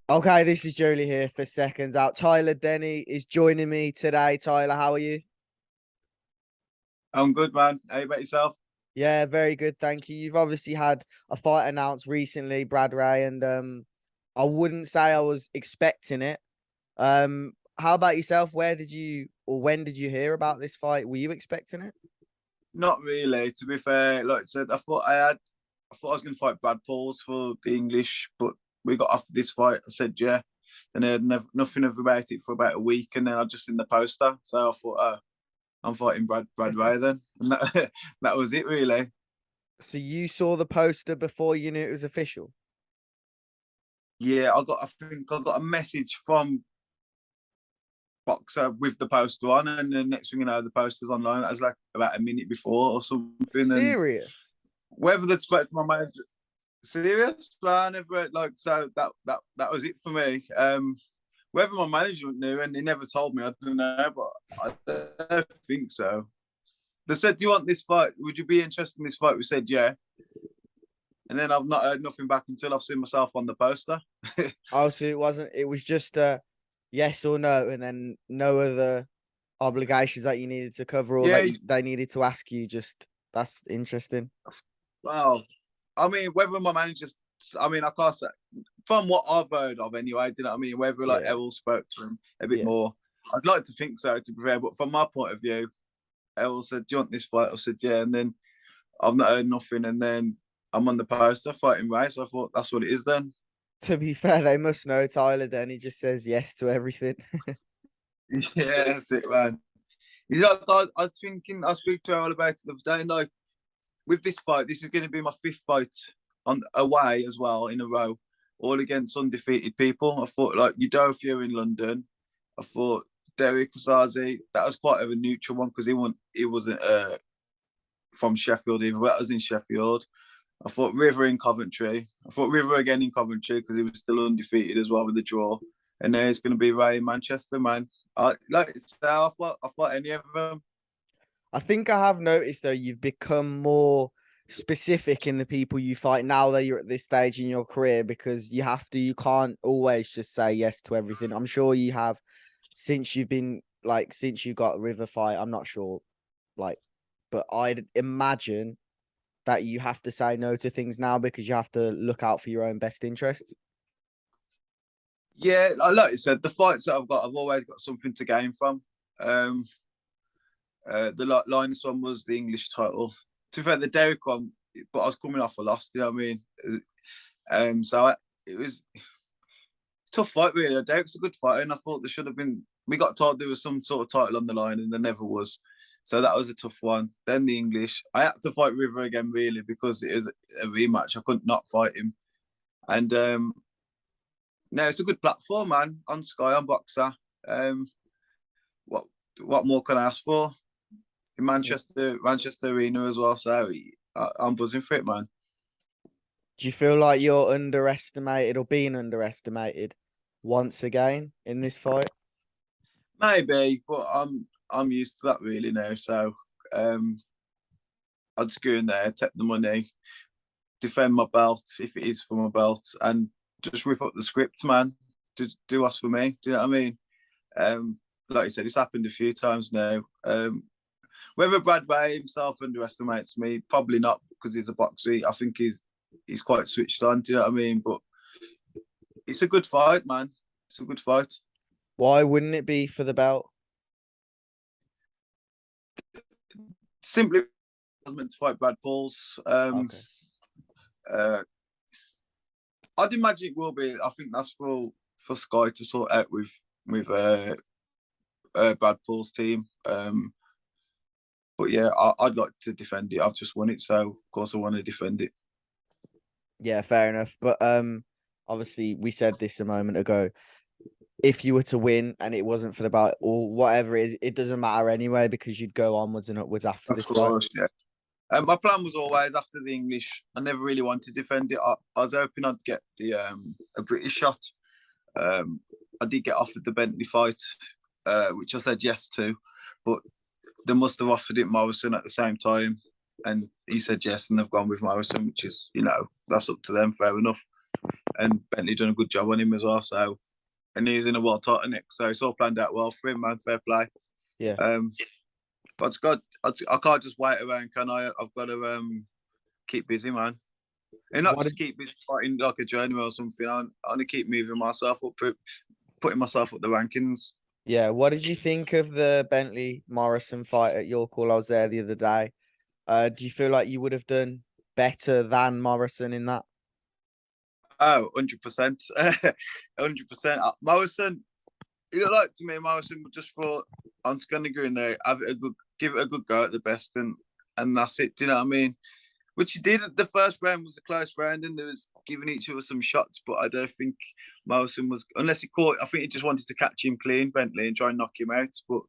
Okay, this is Joe Leigh here for Seconds Out. Tyler Denny is joining me today. Tyler, how are you? I'm good, man. How about yourself? Yeah, very good, thank you. You've obviously had a fight announced recently, Brad Rea, and I wouldn't say I was expecting it. How about yourself? Where did you or when did you hear about this fight? Were you expecting it? Not really, to be fair. Like I said, I thought I was going to fight Brad Pauls for the English, but we got offered this fight. I said yeah, and I had nothing about it for about a week, and then I just in the poster, so I thought, I'm fighting Brad Ray then, and that that was it really. So you saw the poster before you knew it was official? Yeah, I think I got a message from Boxer with the poster on, and the next thing you know, the poster's online. That was like about a minute before or something, and Serious? whether that's spoke to my manager. Serious, but I never like so that was it for me. Whether my management knew and he never told me, I don't know, but I don't think so. They said, "Do you want this fight? Would you be interested in this fight?" We said, "Yeah," and then I've not heard nothing back until I've seen myself on the poster. Oh, so it wasn't, it was just a yes or no, and then no other obligations that you needed to cover or Yeah, they needed to ask you. Just that's interesting. well, I mean, whether my manager, I mean, I can't say from what I've heard of anyway. Do you know what I mean? Whether like Yeah, Errol spoke to him a bit yeah. more, I'd like to think so to be fair. But from my point of view, Errol said, "Do you want this fight?" I said, "Yeah," and then I've not heard nothing, and then I'm on the poster fighting Ray, so I thought that's what it is then. To be fair, they must know Tyler. Then he just says yes to everything. Yeah, that's it, man. He's like, I was thinking, I speak to Errol about it the other day, and like with this fight, this is going to be my fifth fight on away as well in a row, all against undefeated people. I thought like Udofia in London. I thought Derek Kazazi, that was quite of a neutral one because he wasn't from Sheffield either, but that was in Sheffield. I thought River in Coventry. I thought River again in Coventry because he was still undefeated as well with the draw. And then it's going to be Ray in Manchester, man. I thought any of them. I think I have noticed though you've become more specific in the people you fight now that you're at this stage in your career because you have to. You can't always just say yes to everything. I'm sure you have since you've been like since you got River fight. I'm not sure, like, but I'd imagine that you have to say no to things now because you have to look out for your own best interest. Yeah, like you said, the fights that I've got, I've always got something to gain from. Um, the Linus one was the English title. To be fair, the Derek one, but I was coming off a loss. You know what I mean? It was a tough fight, really. Derek's a good fighter, and I thought there should have been. We got told there was some sort of title on the line, and there never was. So that was a tough one. Then the English, I had to fight River again, really, because it is a rematch. I couldn't not fight him, and no, it's a good platform, man. On Sky, on Boxer. Um, what what more can I ask for? In Manchester Arena as well. So I'm buzzing for it, man. Do you feel like you're underestimated or being underestimated once again in this fight? Maybe, but I'm used to that really now. So um, I'd just go in there, take the money, defend my belt if it is for my belt, and just rip up the script, man. To do us for me. Do you know what I mean? Like you said, it's happened a few times now. Whether Brad Rea himself underestimates me, probably not because he's a boxer. I think he's quite switched on. Do you know what I mean? But it's a good fight, man. It's a good fight. Why wouldn't it be for the belt? Simply, I was meant to fight Brad Pauls. Okay. Uh, I'd imagine it will be. I think that's for Sky to sort out with Brad Paul's team. But yeah, I'd like to defend it. I've just won it, so of course I want to defend it. Yeah, fair enough. But obviously we said this a moment ago. If you were to win and it wasn't for the belt or whatever it is, it doesn't matter anyway because you'd go onwards and upwards after Of this fight. course, yeah. My plan was always after the English. I never really wanted to defend it. I was hoping I'd get the a British shot. I did get offered the Bentley fight, which I said yes to, but they must have offered it Morrison at the same time, and he said yes, and they've gone with Morrison, which is that's up to them. Fair enough. and Bentley done a good job on him as well. So, and he's in a world title next, so it's all planned out well for him, man. Fair play. Yeah. But I can't just wait around, can I? I've got to keep busy, man. And not just keep busy fighting like a journey or something. I want to keep moving myself up, putting myself up the rankings. Yeah. What did you think of the Bentley Morrison fight at York Hall? I was there the other day. Do you feel like you would have done better than Morrison in that? Oh, 100%. 100%. Morrison, you know, like to me, Morrison just thought, I'm just going to go in there, give it a good go at the best, and that's it. Do you know what I mean? Which he did. The first round was a close round, and they was giving each other some shots, but I don't think Morrison was, unless he caught, I think he just wanted to catch him clean, Bentley, and try and knock him out. But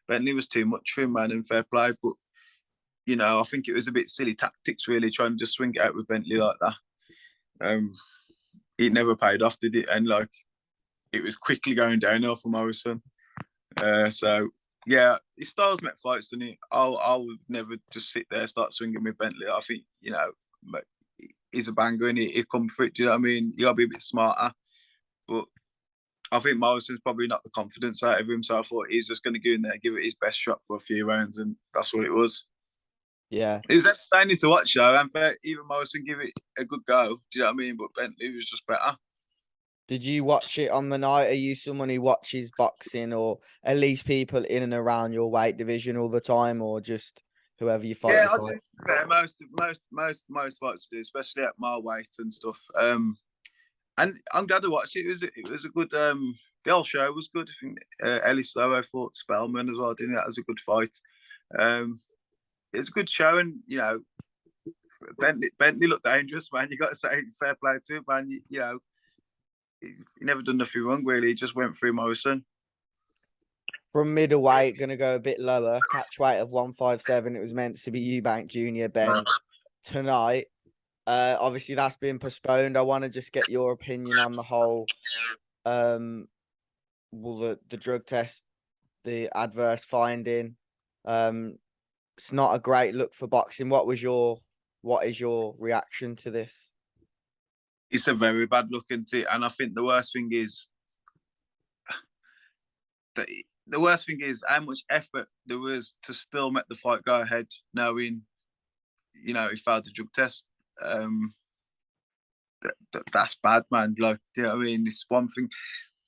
Bentley was too much for him, man, and fair play. But, you know, I think it was a bit silly tactics, really, trying to just swing it out with Bentley like that. It never paid off, did it? And, like, it was quickly going downhill for Morrison. So, yeah, his styles met fights, didn't he? I would never just sit there and start swinging with Bentley. I think, you know, he's a banger and he'd come for it. Do you know what I mean? You got to be a bit smarter. But I think Morrison's probably not the confidence out of him. So I thought he's just going to go in there and give it his best shot for a few rounds. And that's what it was. Yeah. It was entertaining to watch, though. And fair, even Morrison give it a good go. Do you know what I mean? But Bentley was just better. Did you watch it on the night? Are you someone who watches boxing, or at least people in and around your weight division all the time, or just whoever you fight? Yeah, I think most fights do, especially at my weight and stuff. And I'm glad to watch it. It was a good. The whole show was good. I think Ellis Lowe fought Spellman as well. Didn't it? That was a good fight. It was a good show, and you know, Bentley looked dangerous, man. You got to say fair play to him, man. You know, he never done nothing wrong, really. He just went through Morrison. From middleweight, going to go a bit lower. Catch weight of 157. It was meant to be Eubank Jr. Benn tonight. Obviously, that's been postponed. I want to just get your opinion on the whole, well, the drug test, the adverse finding. It's not a great look for boxing. What is your reaction to this? It's a very bad look, isn't it? And I think the worst thing is how much effort there was to still make the fight go ahead, knowing, you know, he failed the drug test. That's bad, man. Like, you know what I mean? It's one thing.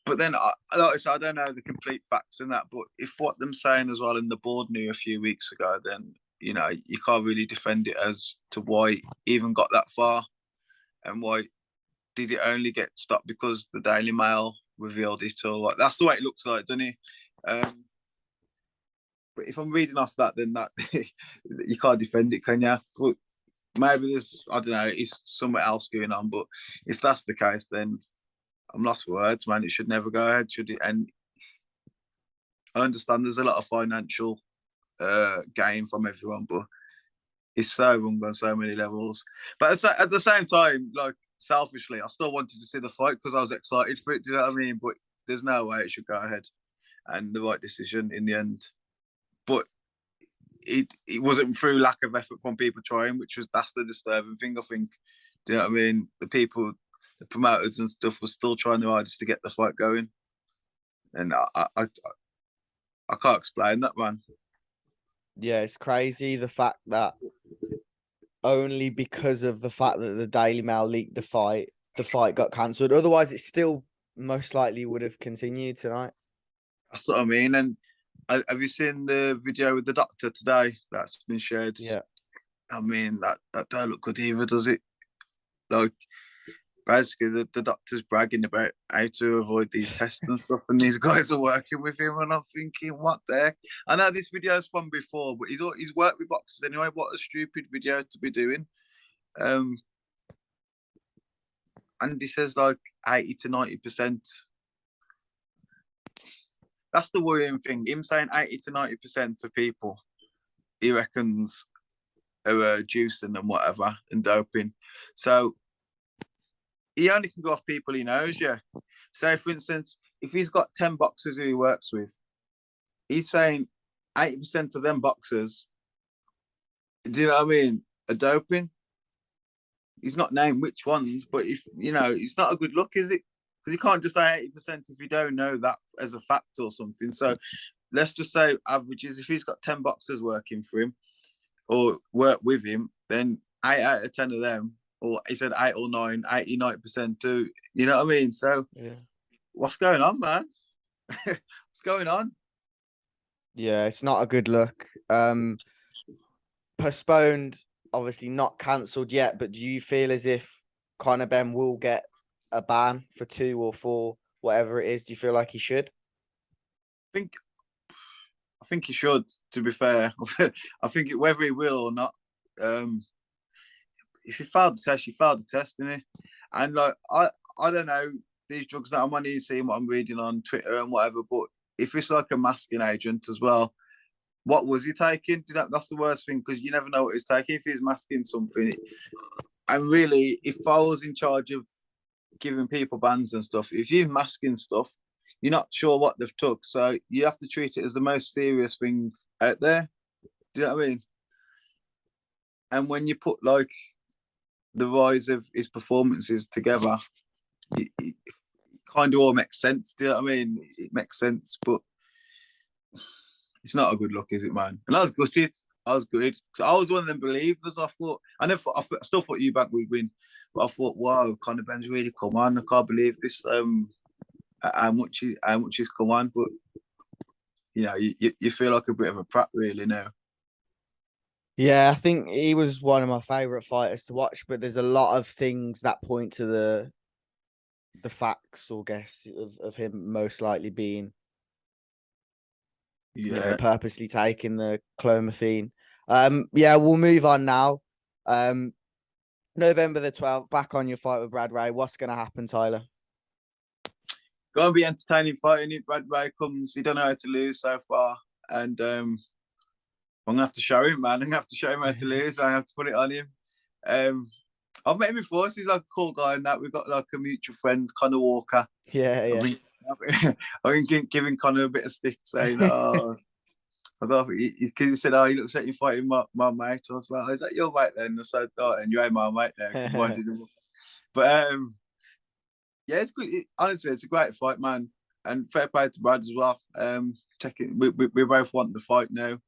But then, I don't know the complete facts in that, but if what them saying as well in the board knew a few weeks ago, then, you know, you can't really defend it as to why he even got that far, and why did it only get stopped because the Daily Mail revealed it, or what? That's the way it looks like, doesn't it? But if I'm reading off that, then that you can't defend it, can you? But maybe there's, I don't know, it's somewhere else going on. But if that's the case, then I'm lost for words, man. It should never go ahead, should it? And I understand there's a lot of financial gain from everyone, but it's so wrong on so many levels. But at the same time, like, selfishly, I still wanted to see the fight because I was excited for it. Do you know what I mean? But there's no way it should go ahead, and the right decision in the end. But it wasn't through lack of effort from people trying, that's the disturbing thing, I think. Do you know what I mean? The people, the promoters and stuff, were still trying their hardest to get the fight going, and I can't explain that, man. Yeah, it's crazy the fact that only because of the fact that the Daily Mail leaked the fight got cancelled. Otherwise, it still most likely would have continued tonight. That's what I mean. And have you seen the video with the doctor today that's been shared? Yeah. I mean, that don't look good either, does it? Like, basically, the doctor's bragging about how to avoid these tests and stuff, and these guys are working with him, and I'm thinking, what the heck? I know this video's from before, but he's worked with boxers anyway. What a stupid video to be doing. And he says like 80 to 90%. That's the worrying thing. Him saying 80 to 90% of people he reckons are juicing and whatever and doping. So he only can go off people he knows, yeah. So, for instance, if he's got 10 boxers who he works with, he's saying 80% of them boxers, do you know what I mean, are doping. he's not named which ones, but if it's not a good look, is it? Because you can't just say 80% if you don't know that as a fact or something. So let's just say averages. If he's got 10 boxers working for him or work with him, then 8 out of 10 of them, or he said 8 or 9, 89% do. You know what I mean? So what's going on, man? What's going on? Yeah, it's not a good look. Postponed, obviously not cancelled yet, but do you feel as if Conor Benn will get a ban for 2 or 4, whatever it is? Do you feel like he should? I think he should, to be fair. I think whether he will or not, if he failed the test, you failed the test, didn't he? And like I don't know these drugs that I'm on here, seeing what I'm reading on Twitter and whatever, but if it's like a masking agent as well, what was he taking? That's the worst thing, because you never know what he's taking. If he's masking something, and really, if I was in charge of giving people bans and stuff, if you're masking stuff, you're not sure what they've took, so you have to treat it as the most serious thing out there. Do you know what I mean? And when you put like the rise of his performances together, it kind of all makes sense. Do you know what I mean? It makes sense, but it's not a good look, is it, man? And I was gutted. I was good because I was one of them believers. I still thought Eubank would win, but I thought, wow, Conor Benn's really come on. I can't believe this. How much he's come on, but you feel like a bit of a prat really now. Yeah, I think he was one of my favourite fighters to watch, but there's a lot of things that point to the facts, or guess, of him most likely being purposely taking the clomiphene. We'll move on now. November the 12th, back on your fight with Brad Rea. What's going to happen, Tyler? Gonna be entertaining fighting it. Brad Rea comes, he don't know how to lose so far, and I'm gonna have to show him, man. I'm gonna have to show him how to lose. I have to put it on him. I've met him before, so he's like a cool guy, and that we've got like a mutual friend, Connor Walker. Yeah. I've been giving Connor a bit of stick, saying, "Oh, I got," because he said, "Oh, he looks like you're fighting my mate." I was like, "Is that your mate then?" I said, "Oh, and you ain't my mate now." But yeah, it's good. Honestly, it's a great fight, man, and fair play to Brad as well. We both want the fight now.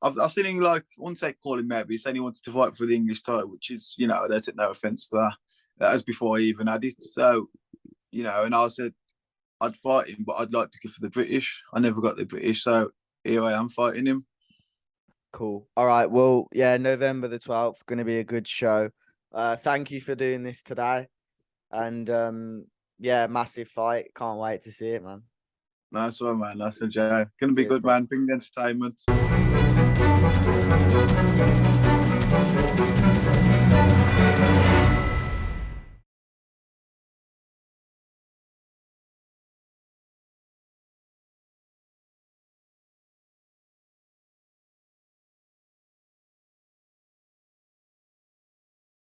I've seen him, like, I wouldn't say call him maybe, he's saying he wanted to fight for the English title, which is, I don't take no offence to that. That was before I even had it. So, and I said I'd fight him, but I'd like to go for the British. I never got the British, so here I am fighting him. Cool. All right. Well, yeah, November the 12th, going to be a good show. Thank you for doing this today. And massive fight. Can't wait to see it, man. Nice one, man. Nice one, Joe. Gonna be good, man. Bring the entertainment.